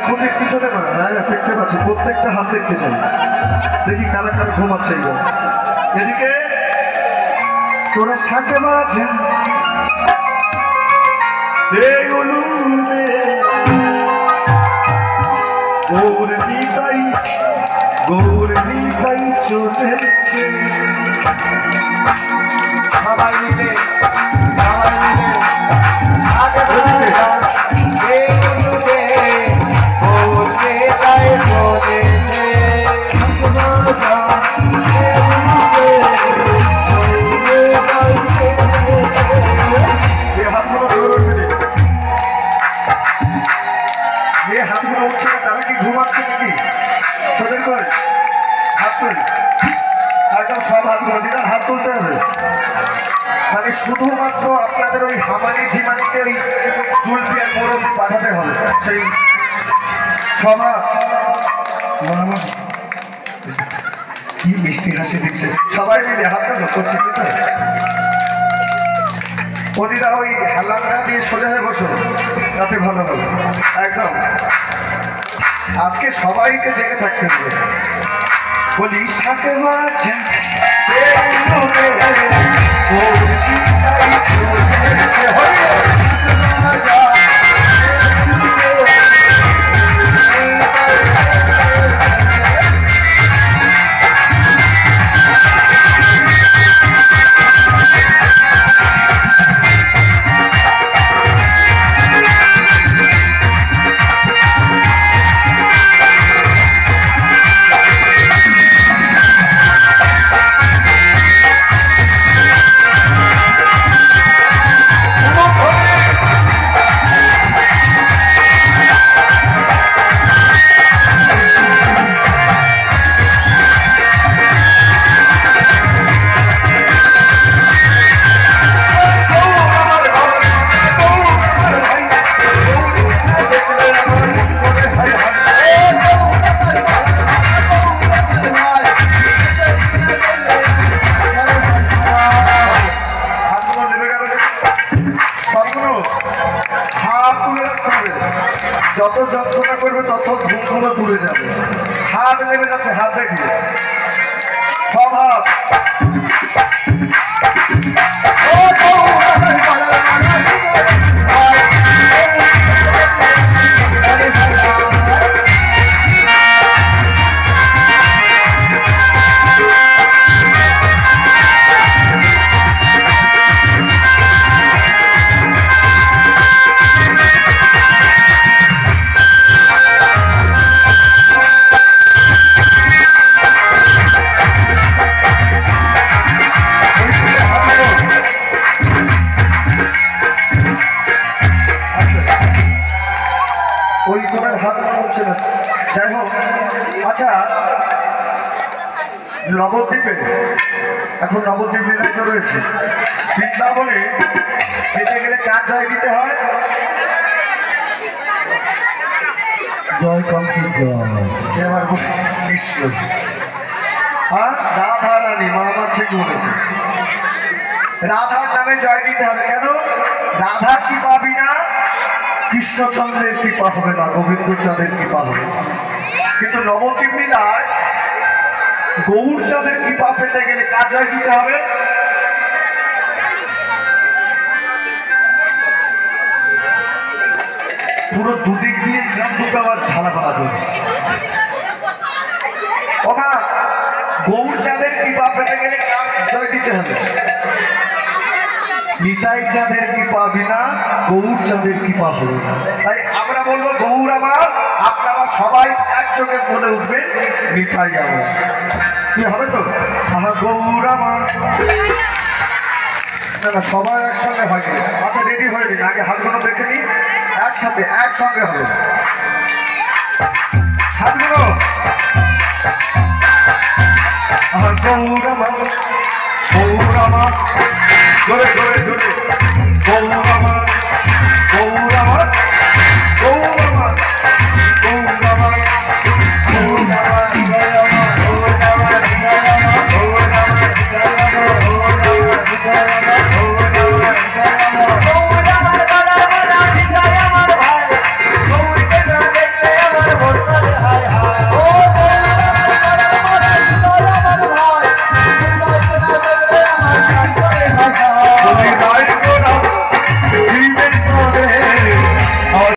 খুঁটির পিছনে দেখতে পাচ্ছি প্রত্যেকটা হাত দেখতে চাই, দেখি কারা কারা ঘুমাচ্ছে। এদিকে তোরা সাথে মাঝে গৌর নিতাই চলেছে সবাই মিলে আগে হাতগুলো উঠছে তারা কি ঘুমাচ্ছে নাকি? তোদের করে হাত তুল, একদম সব হাতগুলো দিদার হাত তুলতে হবে। মানে শুধুমাত্র আপনাদের ওই হামানি ঝিমানিকে ওই জুলপি আর মোড়ক পাঠাতে হবে। সেই সভা কি মিষ্টি হাসি দিচ্ছে, সবাই মিলে হাতটা করছে। ওদিরা ওই হালানটা দিয়ে সোজা হয়ে বসো, তাতে ভালো হবে একদম। আজকে সবাইকে জেগে থাকতে হবে। বলি সাথে মাঝে যত যন্ত্রণা করবে তত ধূমগুলো দূরে যাবে। হাত নেমে যাচ্ছে, হাত দেখি সব হাত ওই তোমার হাত হচ্ছে না। যাই হোক, আচ্ছা নবদ্বীপে এখন নবদ্বীপ লীলা তো রয়েছে। বৃন্দাবনে যেতে গেলে কার জয় দিতে হয়? জয় কৃষ্ণ। এবার কৃষ্ণ, হ্যাঁ রাধা রানী, মা আমার ঠিক বলেছে। রাধার নামে জয় দিতে হবে। কেন? রাধা কি পাবি না, কৃষ্ণচন্দ্রের কৃপা হবে না, গোবিন্দচন্দ্রের কৃপা হবে। কিন্তু নবদ্বীপ লীলায় গৌরচাঁদের কৃপা পেতে গেলে কার জয় দিতে হবে? পুরো দুদিক দিয়ে গ্রাম দুটো আবার ঝালা পালা ধরেছে। ওমা গৌরচাঁদের কৃপা পেতে গেলে কার জয় দিতে হবে? নিতাই চাঁদের কৃপা বিনা গৌরচাঁদের কৃপা হবে না। তাই আমরা বলবো গৌর আমার, আপনারা সবাই একযোগে বলে উঠবেন নিতাই আমার। কি হবে তো? গৌর আমার, না না সবাই একসঙ্গে হয়। আচ্ছা রেডি হয়ে নিন, আগে হাতগুলো দেখে নিন, একসাথে একসঙ্গে হবে হাতগুলো।